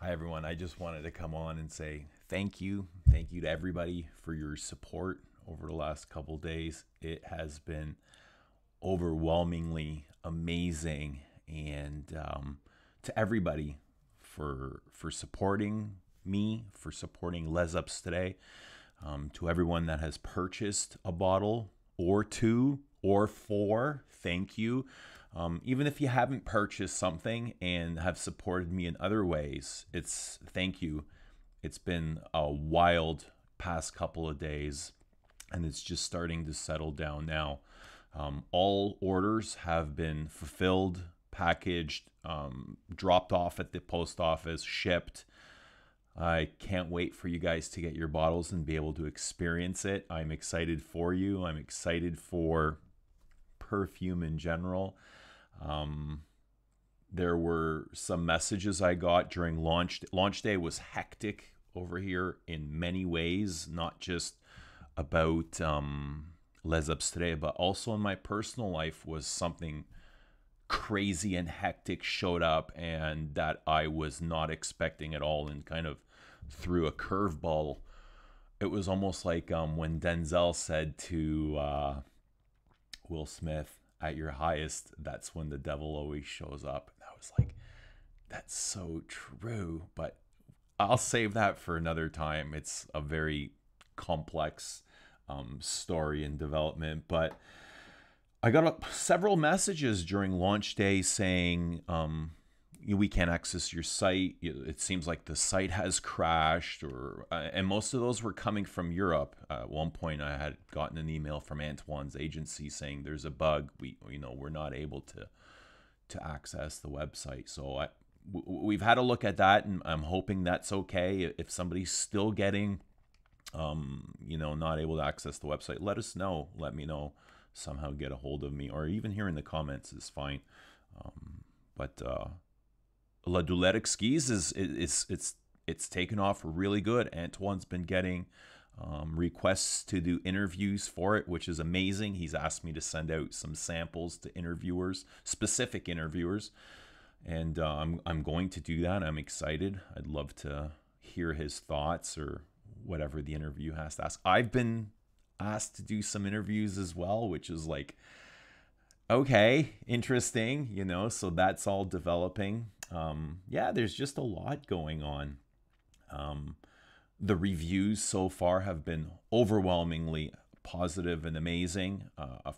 Hi, everyone. I just wanted to come on and say thank you. Thank you to everybody for your support over the last couple days. It has been overwhelmingly amazing. And to everybody for supporting me, for supporting Les Ups today, to everyone that has purchased a bottle or two or four, thank you. Even if you haven't purchased something and have supported me in other ways, it's thank you. It's been a wild past couple of days, and it's just starting to settle down now. All orders have been fulfilled, packaged, dropped off at the post office, shipped. I can't wait for you guys to get your bottles and be able to experience it. I'm excited for you. I'm excited for Perfume in general. There were some messages I got during launch. Launch day was hectic over here in many ways, not just about Les Ups today, but also in my personal life was something crazy and hectic showed up and that I was not expecting at all and kind of threw a curveball. It was almost like when Denzel said to Will Smith, at your highest, that's when the devil always shows up. And I was like, that's so true. But I'll save that for another time. It's a very complex story and development. But I got several messages during launch day saying, we can't access your site. It seems like the site has crashed, or and most of those were coming from Europe. At one point, I had gotten an email from Antoine's agency saying there's a bug. We're not able to access the website. So we've had a look at that, and I'm hoping that's okay. If somebody's still getting, not able to access the website, let us know. Let me know. Somehow get a hold of me, or even here in the comments is fine. But La Doulette Skis it's taken off really good. Antoine's been getting requests to do interviews for it, which is amazing. He's asked me to send out some samples to interviewers, specific interviewers, and I'm going to do that. I'm excited. I'd love to hear his thoughts or whatever the interview has to ask. I've been asked to do some interviews as well, which is like, okay, interesting, so that's all developing. There's just a lot going on. The reviews so far have been overwhelmingly positive and amazing.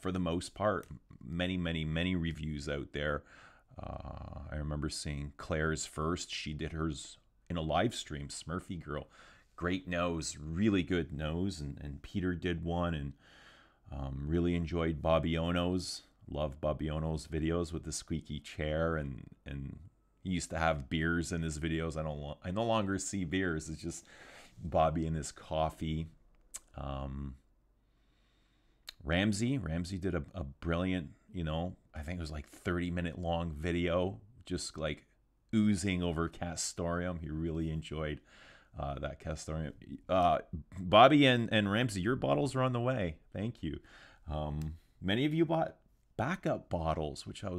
For the most part, many reviews out there. I remember seeing Claire's first. She did hers in a live stream, Smurfy Girl. Great nose, really good nose. And Peter did one, and really enjoyed Bobby Ono's. Love Bobby Ono's videos with the squeaky chair, and he used to have beers in his videos. I no longer see beers. It's just Bobby and his coffee. Ramsey did a brilliant, I think it was like 30-minute long video, just like oozing over Castorium. He really enjoyed that Castorium. Bobby and Ramsey, your bottles are on the way. Thank you. Many of you bought backup bottles, which I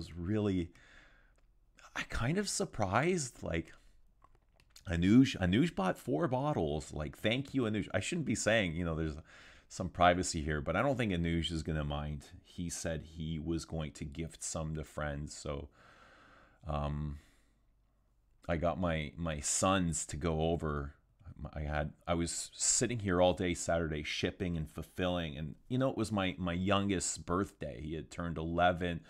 kind of surprised. Like Anuj bought 4 bottles. Like, thank you, Anuj. I shouldn't be saying, there's some privacy here, but I don't think Anuj is gonna mind. He said he was going to gift some to friends, so I got my sons to go over. I was sitting here all day Saturday shipping and fulfilling, and it was my youngest's birthday. He had turned 11,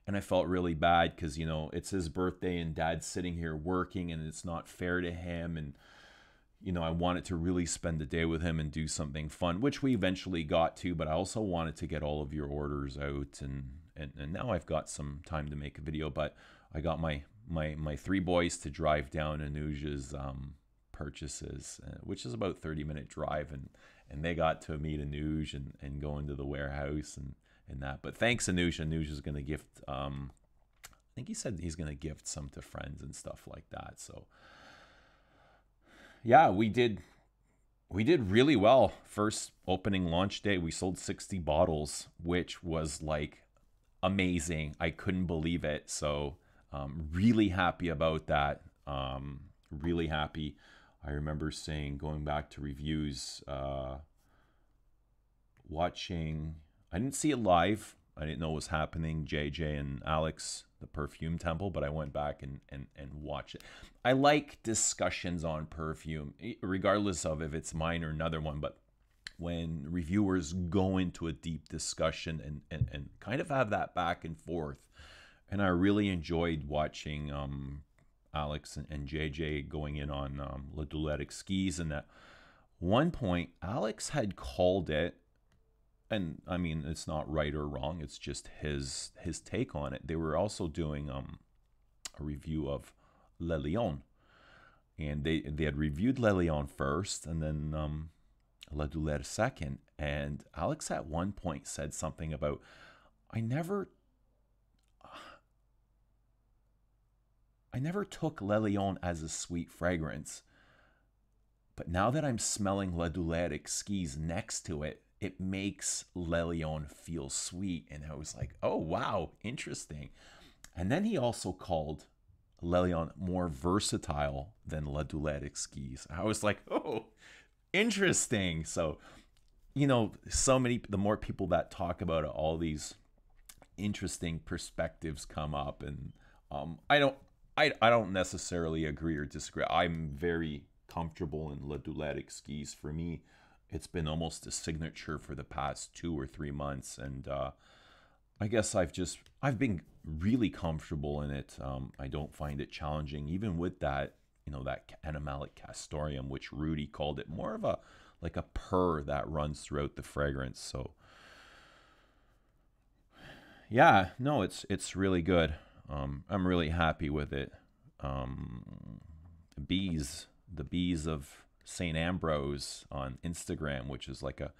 and I felt really bad because it's his birthday and Dad's sitting here working, and it's not fair to him. And I wanted to really spend the day with him and do something fun, which we eventually got to. But I also wanted to get all of your orders out, and now I've got some time to make a video. But I got my 3 boys to drive down Anuj's purchases, which is about 30-minute drive, and they got to meet Anuj and go into the warehouse and that. But thanks, Anuj. Anuj is going to gift, I think he said he's going to gift some to friends and stuff like that. So yeah, we did really well. First opening launch day, we sold 60 bottles, which was like amazing. I couldn't believe it. So really happy about that. Really happy. I remember saying, going back to reviews, watching, I didn't see it live. I didn't know what was happening, JJ and Alex, the Perfume Temple, but I went back and watched it. I like discussions on perfume, regardless of if it's mine or another one, but when reviewers go into a deep discussion and kind of have that back and forth. And I really enjoyed watching Alex and JJ going in on La Doulette Exquise. And at one point, Alex had called it, and I mean, it's not right or wrong, it's just his take on it. They were also doing a review of Le Lion. And they had reviewed Le Lion first, and then La Doulette second. And Alex at one point said something about, I never took Le Lion as a sweet fragrance, but now that I'm smelling La Doulette Exquise next to it, it makes Le Lion feel sweet. And I was like, oh wow, interesting. And then he also called Le Lion more versatile than La Doulette Exquise. I was like, oh, interesting. So, the more people that talk about it, all these interesting perspectives come up. And I don't necessarily agree or disagree. I'm very comfortable in La Doulette Exquise. For me, it's been almost a signature for the past 2 or 3 months, and I guess I've been really comfortable in it. I don't find it challenging, even with that that animalic castoreum, which Rudy called it more of a like a purr that runs throughout the fragrance. So yeah, no, it's really good. I'm really happy with it. The bees of St. Ambrose on Instagram, which is like a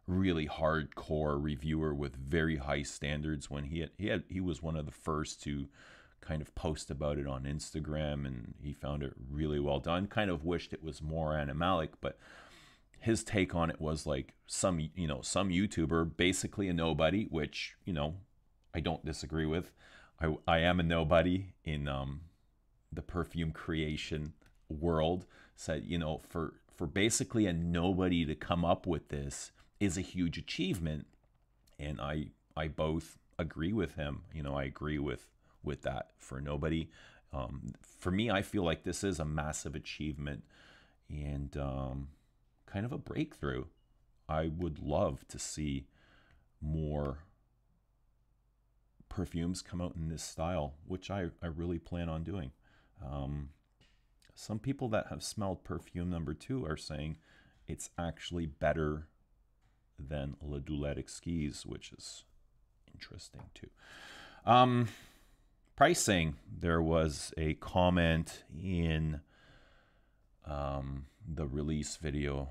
really hardcore reviewer with very high standards. When he was one of the first to kind of post about it on Instagram, and he found it really well done. Kind of wished it was more animalic, but his take on it was like some YouTuber, basically a nobody, which I don't disagree with. I am a nobody in the perfume creation world. Said for basically a nobody to come up with this is a huge achievement, and I both agree with him. I agree with that. For nobody, for me, I feel like this is a massive achievement and kind of a breakthrough. I would love to see more perfumes come out in this style, which I really plan on doing. Some people that have smelled perfume number 2 are saying it's actually better than La Doulette Exquise, which is interesting too. Pricing. There was a comment in the release video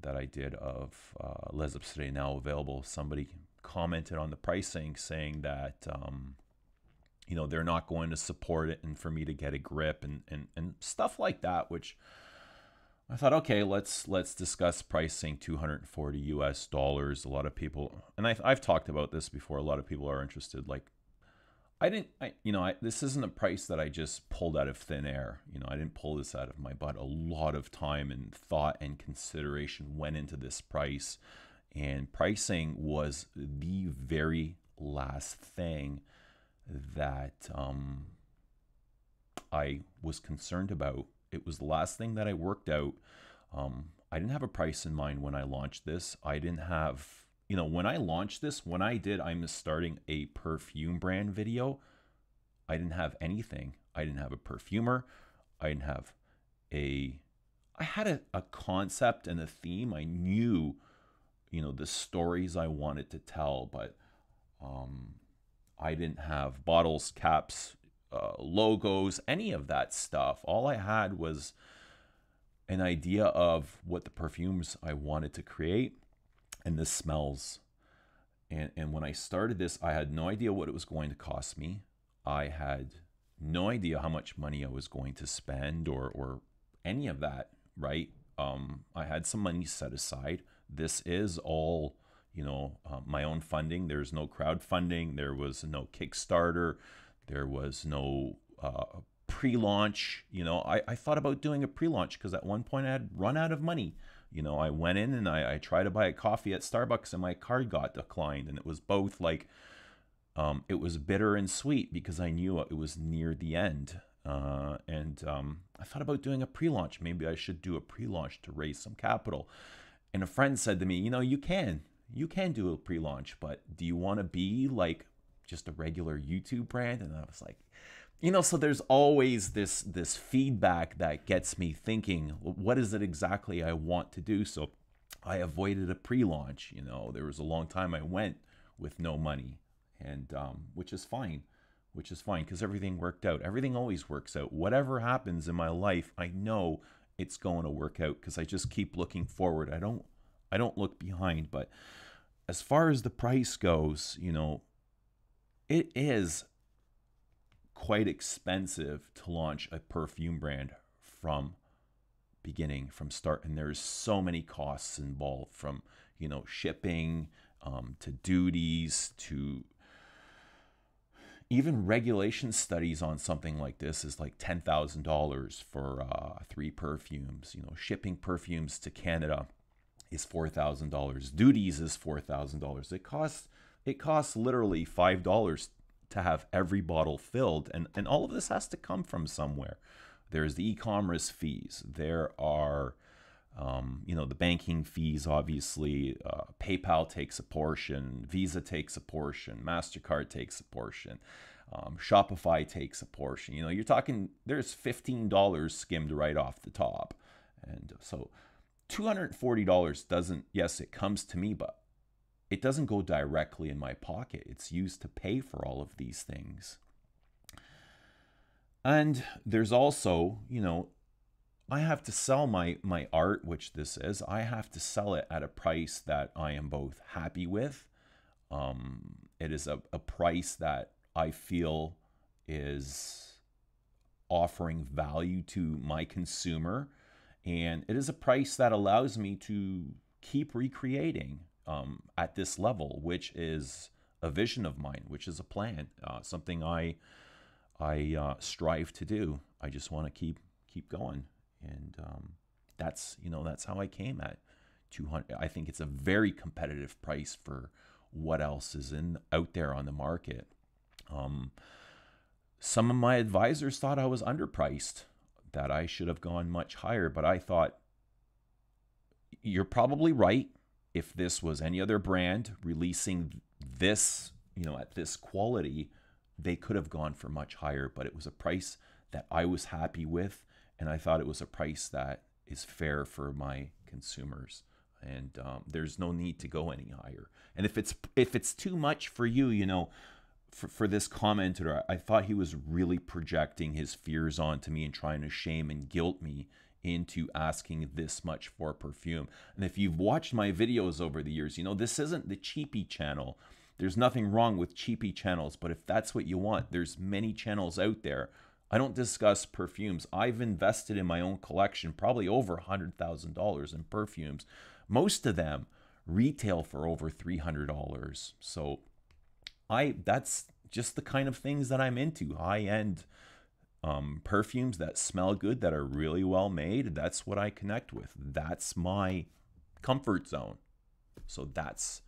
that I did of Les Abstraits now available. Somebody commented on the pricing, saying that they're not going to support it, and for me to get a grip and stuff like that, which I thought, okay, let's discuss pricing. $240 US. A lot of people, and I've talked about this before, a lot of people are interested. Like, this isn't a price that I just pulled out of thin air. I didn't pull this out of my butt. A lot of time and thought and consideration went into this price, and pricing was the very last thing that I was concerned about. It was the last thing that I worked out. I didn't have a price in mind when I launched this. I didn't have, when I launched this, I'm starting a perfume brand video. I didn't have anything. I didn't have a perfumer. I didn't have I had a concept and a theme. I knew, the stories I wanted to tell, but I didn't have bottles, caps, logos, any of that stuff. All I had was an idea of what the perfumes I wanted to create and the smells. And when I started this, I had no idea what it was going to cost me. I had no idea how much money I was going to spend or any of that, right? I had some money set aside. This is all, my own funding. There's no crowdfunding. There was no Kickstarter. There was no pre-launch. You know, I thought about doing a pre-launch because at one point I had run out of money. You know, I went in and I tried to buy a coffee at Starbucks and my card got declined. And it was both like, it was bitter and sweet because I knew it was near the end. I thought about doing a pre-launch. Maybe I should do a pre-launch to raise some capital. And a friend said to me, you know, you can do a pre-launch, but do you want to be like just a regular YouTube brand? And I was like, you know, so there's always this feedback that gets me thinking, what is it exactly I want to do? So I avoided a pre-launch. You know, there was a long time I went with no money, and which is fine because everything worked out. Everything always works out. Whatever happens in my life, I know it's going to work out because I just keep looking forward. I don't look behind. But as far as the price goes, you know, it is quite expensive to launch a perfume brand from start, and there's so many costs involved, from, you know, shipping to duties to even regulation studies on something like this is like $10,000 for 3 perfumes. You know, shipping perfumes to Canada is $4,000. Duties is $4,000. It costs literally $5 to have every bottle filled, and all of this has to come from somewhere. There's the e-commerce fees. There are, you know, the banking fees. Obviously, PayPal takes a portion, Visa takes a portion, MasterCard takes a portion, Shopify takes a portion. You know, you're talking, there's $15 skimmed right off the top, and so $240 doesn't. Yes, it comes to me, but it doesn't go directly in my pocket. It's used to pay for all of these things. And there's also, you know, I have to sell my art, which this is. I have to sell it at a price that I am both happy with. It is a price that I feel is offering value to my consumer. And it is a price that allows me to keep recreating at this level, which is a vision of mine, which is a plan, something I strive to do. I just want to keep going, and that's how I came at 200. I think it's a very competitive price for what else is out there on the market. Some of my advisors thought I was underpriced, that I should have gone much higher, but I thought, you're probably right. If this was any other brand releasing this, you know, at this quality, they could have gone for much higher, but it was a price that I was happy with, and I thought it was a price that is fair for my consumers. And there's no need to go any higher. And if it's too much for you, you know, for this commenter, I thought he was really projecting his fears onto me and trying to shame and guilt me into asking this much for perfume. And if you've watched my videos over the years, you know, this isn't the cheapy channel. There's nothing wrong with cheapy channels, but if that's what you want, there's many channels out there. I don't discuss perfumes. I've invested in my own collection, probably over $100,000 in perfumes. Most of them retail for over $300. So that's just the kind of things that I'm into. High-end perfumes that smell good, that are really well made. That's what I connect with. That's my comfort zone. So that's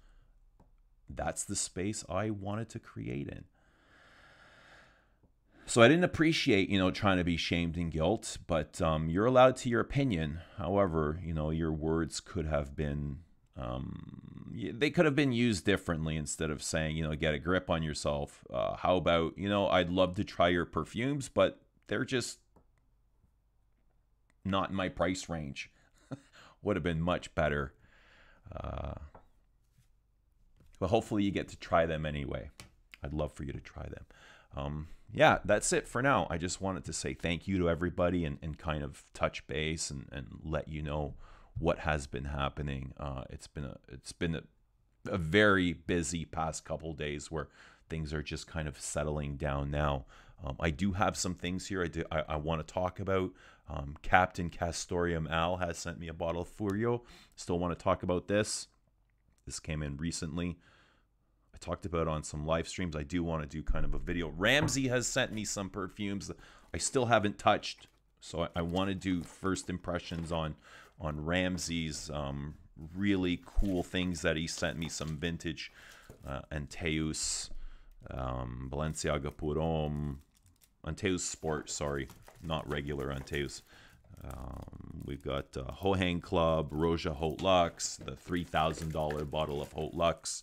the space I wanted to create in. So I didn't appreciate, you know, trying to be shamed and guilt, but you're allowed to your opinion. However, you know, your words could have been, they could have been used differently. Instead of saying, you know, get a grip on yourself. How about, you know, I'd love to try your perfumes, but they're just not in my price range. Would have been much better. But hopefully you get to try them anyway. I'd love for you to try them. Yeah, that's it for now. I just wanted to say thank you to everybody and kind of touch base and let you know what has been happening. It's been a very busy past couple days where things are just kind of settling down now. I do have some things here I want to talk about. Captain Castorium Al has sent me a bottle of Furio. Still want to talk about this. This came in recently. I talked about it on some live streams. I do want to do kind of a video. Ramsey has sent me some perfumes. I still haven't touched. So I want to do first impressions on Ramsey's really cool things that he sent me. Some vintage Antaeus, Balenciaga Purhomme, Antaeus Sport, sorry, not regular Antaeus. We've got Hohang Club, Roja Haute Luxe, the $3,000 bottle of Haute Luxe,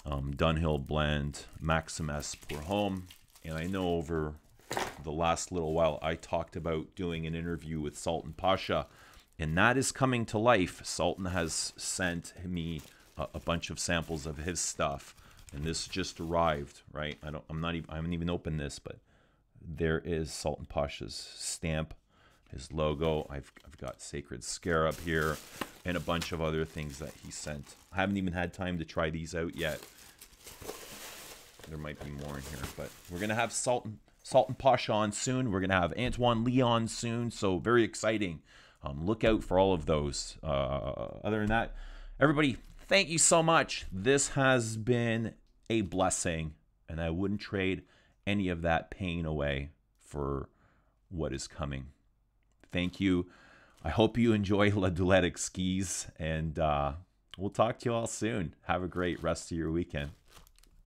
Dunhill Blend, Maximus Purhomme. And I know over the last little while I talked about doing an interview with Sultan Pasha, and that is coming to life. Sultan has sent me a bunch of samples of his stuff, and this just arrived, right? I haven't even opened this, but there is Sultan Pasha's stamp, his logo. I've got Sacred Scarab here, and a bunch of other things that he sent. I haven't even had time to try these out yet. There might be more in here, but we're gonna have Sultan Pasha on soon. We're gonna have Antoine Leon soon, so very exciting. Look out for all of those. Other than that, everybody, thank you so much. This has been a blessing, and I wouldn't trade any of that pain away for what is coming. Thank you. I hope you enjoy La Doulette skis, and we'll talk to you all soon. Have a great rest of your weekend.